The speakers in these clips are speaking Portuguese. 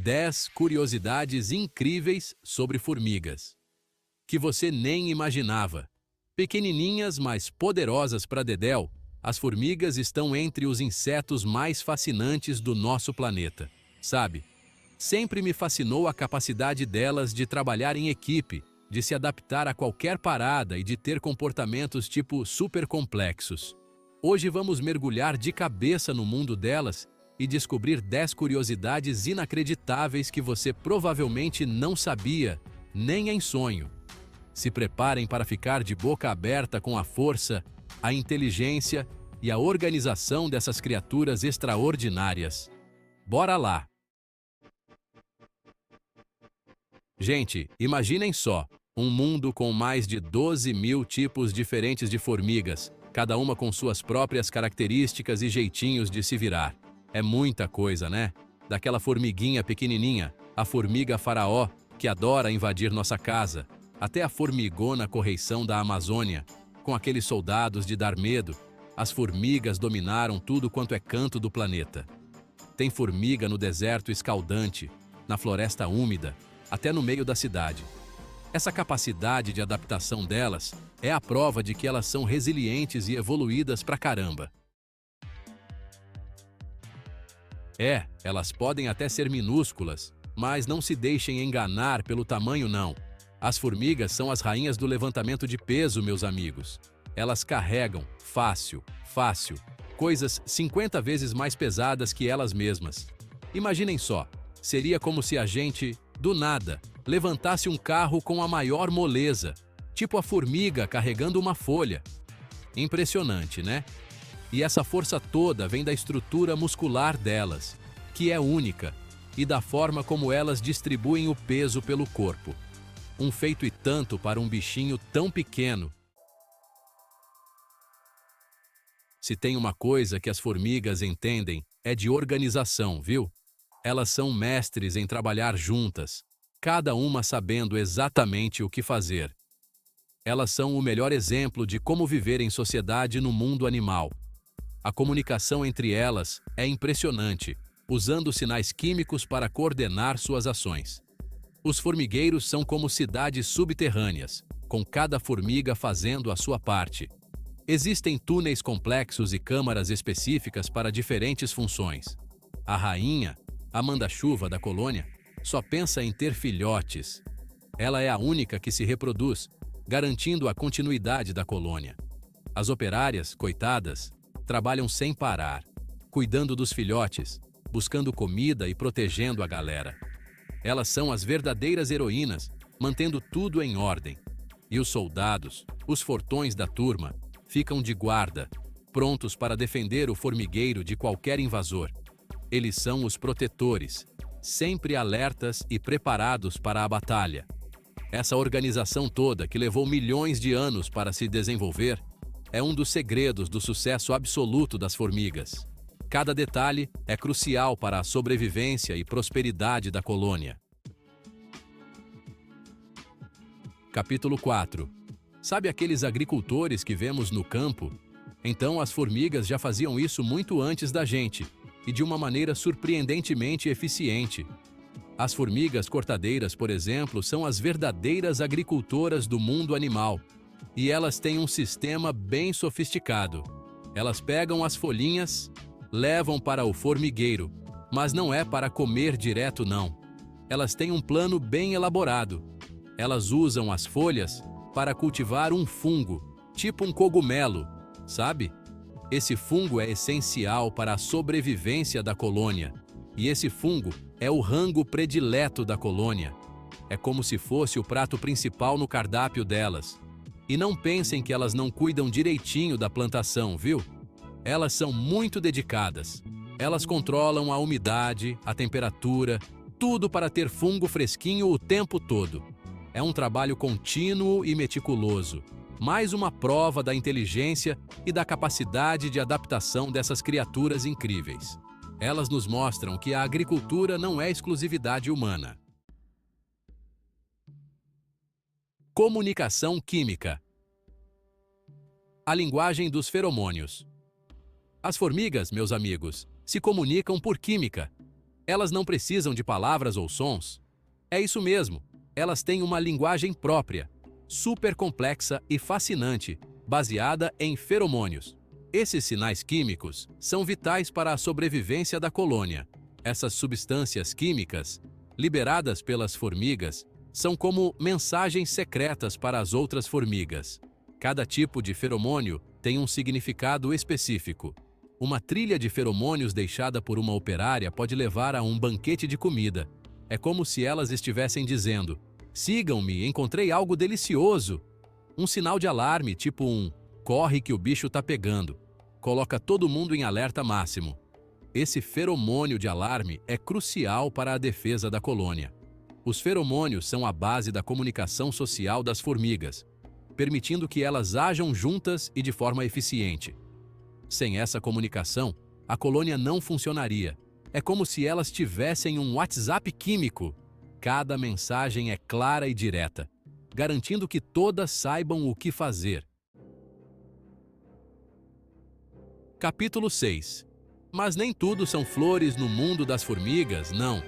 10 curiosidades incríveis sobre formigas, que você nem imaginava. Pequenininhas, mas poderosas para dedéu, as formigas estão entre os insetos mais fascinantes do nosso planeta. Sabe? Sempre me fascinou a capacidade delas de trabalhar em equipe, de se adaptar a qualquer parada e de ter comportamentos tipo super complexos. Hoje vamos mergulhar de cabeça no mundo delas e descobrir 10 curiosidades inacreditáveis que você provavelmente não sabia, nem em sonho. Se preparem para ficar de boca aberta com a força, a inteligência e a organização dessas criaturas extraordinárias. Bora lá! Gente, imaginem só, um mundo com mais de 12.000 tipos diferentes de formigas, cada uma com suas próprias características e jeitinhos de se virar. É muita coisa, né? Daquela formiguinha pequenininha, a formiga faraó, que adora invadir nossa casa, até a formigona correição da Amazônia, com aqueles soldados de dar medo, as formigas dominaram tudo quanto é canto do planeta. Tem formiga no deserto escaldante, na floresta úmida, até no meio da cidade. Essa capacidade de adaptação delas é a prova de que elas são resilientes e evoluídas pra caramba. Elas podem até ser minúsculas, mas não se deixem enganar pelo tamanho não. As formigas são as rainhas do levantamento de peso, meus amigos. Elas carregam, fácil, coisas 50 vezes mais pesadas que elas mesmas. Imaginem só, seria como se a gente, do nada, levantasse um carro com a maior moleza, tipo a formiga carregando uma folha. Impressionante, né? E essa força toda vem da estrutura muscular delas, que é única, e da forma como elas distribuem o peso pelo corpo. Um feito e tanto para um bichinho tão pequeno. Se tem uma coisa que as formigas entendem, é de organização, viu? Elas são mestres em trabalhar juntas, cada uma sabendo exatamente o que fazer. Elas são o melhor exemplo de como viver em sociedade no mundo animal. A comunicação entre elas é impressionante, usando sinais químicos para coordenar suas ações. Os formigueiros são como cidades subterrâneas, com cada formiga fazendo a sua parte. Existem túneis complexos e câmaras específicas para diferentes funções. A rainha, a manda-chuva da colônia, só pensa em ter filhotes. Ela é a única que se reproduz, garantindo a continuidade da colônia. As operárias, coitadas, trabalham sem parar, cuidando dos filhotes, buscando comida e protegendo a galera. Elas são as verdadeiras heroínas, mantendo tudo em ordem. E os soldados, os fortões da turma, ficam de guarda, prontos para defender o formigueiro de qualquer invasor. Eles são os protetores, sempre alertas e preparados para a batalha. Essa organização toda, que levou milhões de anos para se desenvolver, é um dos segredos do sucesso absoluto das formigas. Cada detalhe é crucial para a sobrevivência e prosperidade da colônia. Capítulo 4. Sabe aqueles agricultores que vemos no campo? Então as formigas já faziam isso muito antes da gente, e de uma maneira surpreendentemente eficiente. As formigas cortadeiras, por exemplo, são as verdadeiras agricultoras do mundo animal. E elas têm um sistema bem sofisticado. Elas pegam as folhinhas, levam para o formigueiro, mas não é para comer direto não. Elas têm um plano bem elaborado. Elas usam as folhas para cultivar um fungo, tipo um cogumelo, sabe? Esse fungo é essencial para a sobrevivência da colônia. E esse fungo é o rango predileto da colônia. É como se fosse o prato principal no cardápio delas. E não pensem que elas não cuidam direitinho da plantação, viu? Elas são muito dedicadas. Elas controlam a umidade, a temperatura, tudo para ter fungo fresquinho o tempo todo. É um trabalho contínuo e meticuloso. Mais uma prova da inteligência e da capacidade de adaptação dessas criaturas incríveis. Elas nos mostram que a agricultura não é exclusividade humana. Comunicação química. A linguagem dos feromônios. As formigas, meus amigos, se comunicam por química. Elas não precisam de palavras ou sons. É isso mesmo, elas têm uma linguagem própria, super complexa e fascinante, baseada em feromônios. Esses sinais químicos são vitais para a sobrevivência da colônia. Essas substâncias químicas, liberadas pelas formigas, são como mensagens secretas para as outras formigas. Cada tipo de feromônio tem um significado específico. Uma trilha de feromônios deixada por uma operária pode levar a um banquete de comida. É como se elas estivessem dizendo: sigam-me, encontrei algo delicioso. Um sinal de alarme, tipo um corre que o bicho tá pegando, coloca todo mundo em alerta máximo. Esse feromônio de alarme é crucial para a defesa da colônia. Os feromônios são a base da comunicação social das formigas, permitindo que elas ajam juntas e de forma eficiente. Sem essa comunicação, a colônia não funcionaria. É como se elas tivessem um WhatsApp químico. Cada mensagem é clara e direta, garantindo que todas saibam o que fazer. Capítulo 6. Mas nem tudo são flores no mundo das formigas, não.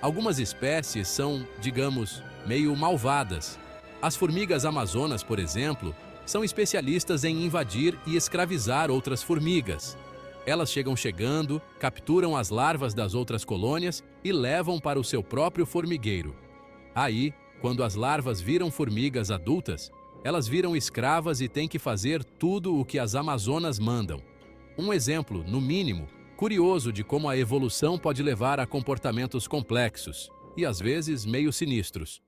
Algumas espécies são, digamos, meio malvadas. As formigas amazonas, por exemplo, são especialistas em invadir e escravizar outras formigas. Elas chegando, capturam as larvas das outras colônias e levam para o seu próprio formigueiro. Aí, quando as larvas viram formigas adultas, elas viram escravas e têm que fazer tudo o que as amazonas mandam. Um exemplo, no mínimo, curioso de como a evolução pode levar a comportamentos complexos e, às vezes, meio sinistros.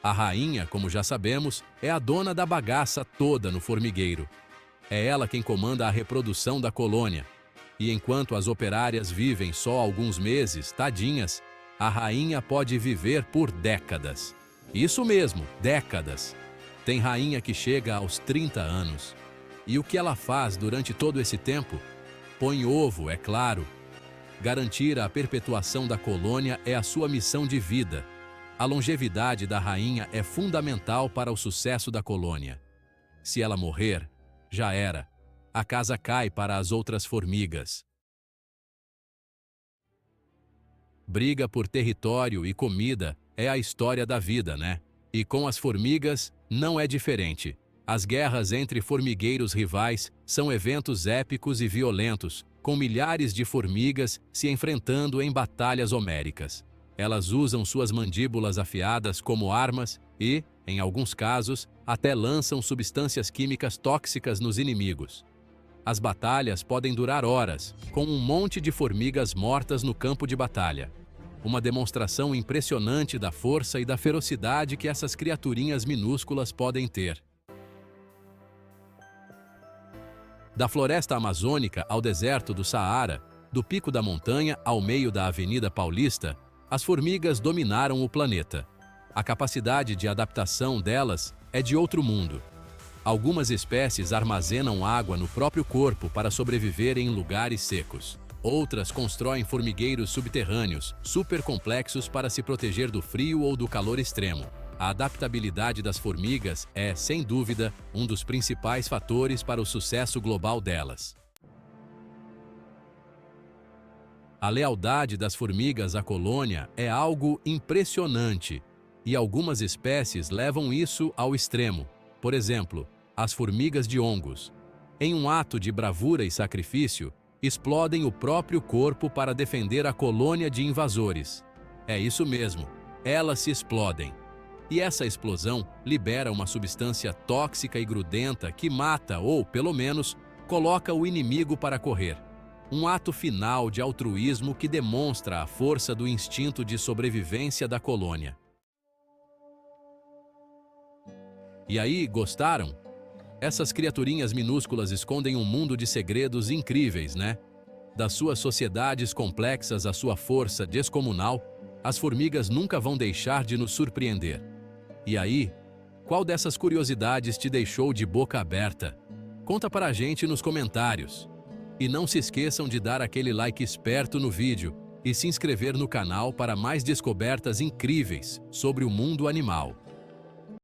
A rainha, como já sabemos, é a dona da bagaça toda no formigueiro. É ela quem comanda a reprodução da colônia. E enquanto as operárias vivem só alguns meses, tadinhas, a rainha pode viver por décadas. Isso mesmo, décadas. Tem rainha que chega aos 30 anos. E o que ela faz durante todo esse tempo? Põe ovo, é claro. Garantir a perpetuação da colônia é a sua missão de vida. A longevidade da rainha é fundamental para o sucesso da colônia. Se ela morrer, já era. A casa cai para as outras formigas. Briga por território e comida é a história da vida, né? E com as formigas, não é diferente. As guerras entre formigueiros rivais são eventos épicos e violentos, com milhares de formigas se enfrentando em batalhas homéricas. Elas usam suas mandíbulas afiadas como armas e, em alguns casos, até lançam substâncias químicas tóxicas nos inimigos. As batalhas podem durar horas, com um monte de formigas mortas no campo de batalha. Uma demonstração impressionante da força e da ferocidade que essas criaturinhas minúsculas podem ter. Da floresta amazônica ao deserto do Saara, do pico da montanha ao meio da Avenida Paulista, as formigas dominaram o planeta. A capacidade de adaptação delas é de outro mundo. Algumas espécies armazenam água no próprio corpo para sobreviver em lugares secos. Outras constroem formigueiros subterrâneos, super complexos para se proteger do frio ou do calor extremo. A adaptabilidade das formigas é, sem dúvida, um dos principais fatores para o sucesso global delas. A lealdade das formigas à colônia é algo impressionante, e algumas espécies levam isso ao extremo. Por exemplo, as formigas de hongos. Em um ato de bravura e sacrifício, explodem o próprio corpo para defender a colônia de invasores. É isso mesmo, elas se explodem. E essa explosão libera uma substância tóxica e grudenta que mata ou, pelo menos, coloca o inimigo para correr. Um ato final de altruísmo que demonstra a força do instinto de sobrevivência da colônia. E aí, gostaram? Essas criaturinhas minúsculas escondem um mundo de segredos incríveis, né? Das suas sociedades complexas à sua força descomunal, as formigas nunca vão deixar de nos surpreender. E aí, qual dessas curiosidades te deixou de boca aberta? Conta para a gente nos comentários. E não se esqueçam de dar aquele like esperto no vídeo e se inscrever no canal para mais descobertas incríveis sobre o mundo animal.